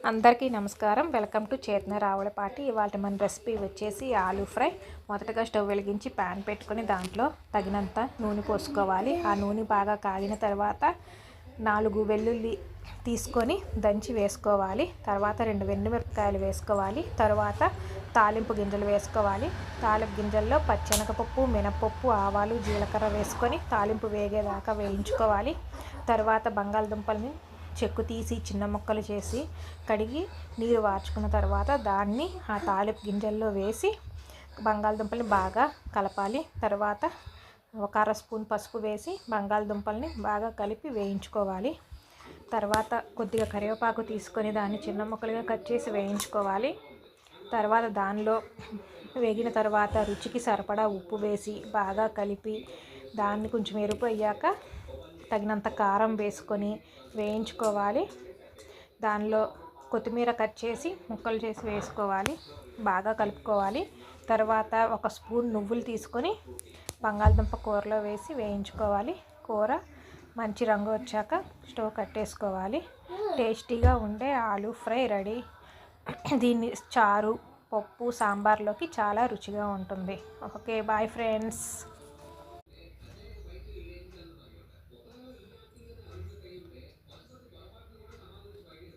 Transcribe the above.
అందరికీ నమస్కారం. Welcome to చేతన రావులపాటి. ఇవాళ మన రెసిపీ వచ్చేసి ఆలూ ఫ్రై. మొదటగా స్టవ్ వెలిగించి ప్యాన్ పెట్టుకొని దాంట్లో తగినంత నూనె పోసుకోవాలి. ఆ నూనె బాగా కాగిన తర్వాత 4 వెల్లుల్లి తీసుకొని దంచి వేసుకోవాలి. తర్వాత 2 ఎండుమిరపకాయలు వేసుకోవాలి. తర్వాత తాలింపు గింజలు వేసుకోవాలి. తాలింపు గింజల్లో పచ్చెనగపప్పు, మినపప్పు, ఆవాలు, జీలకర్ర వేసుకొని తాలింపు వేగేదాకా వేయించుకోవాలి. తర్వాత బంగాళదుంపల్ని చెక్కు తీసి చిన్న ముక్కలు చేసి కడిగి నీరు వార్చుకున్న తర్వాత దాన్ని ఆ తాలింపు గింజల్లో వేసి బంగాళదుంపల్ని బాగా కలపాలి. తర్వాత 1 స్పూన్ పసుపు వేసి బంగాళదుంపల్ని బాగా కలిపి వేయించుకోవాలి. తర్వాత కొద్దిగా కరివేపాకు తీసుకొని దాన్ని చిన్న ముక్కలుగా కట్ చేసి వేయించుకోవాలి. తర్వాత దానిలో వేగిన తర్వాత రుచికి సరిపడా ఉప్పు వేసి బాగా కలిపి దాన్ని కొంచెం ఎరుపు అయ్యాక తగినంత కారం వేసుకొని వేయించుకోవాలి. దానిలో కొత్తిమీర కట్ చేసి ముక్కలు చేసి వేసుకోవాలి. బాగా కలుపుకోవాలి. తర్వాత 1 స్పూన్ నువ్వులు తీసుకొని బంగాళదుంప కూరలో వేసి వేయించుకోవాలి. కూర మంచి రంగు వచ్చాక స్టవ్ కట్టేసుకోవాలి. టేస్టీగా ఉండే ఆలూ ఫ్రై రెడీ. దీన్ని చారు, పప్పు, సాంబార్లోకి చాలా రుచిగా ఉంటుంది. Okay, bye friends.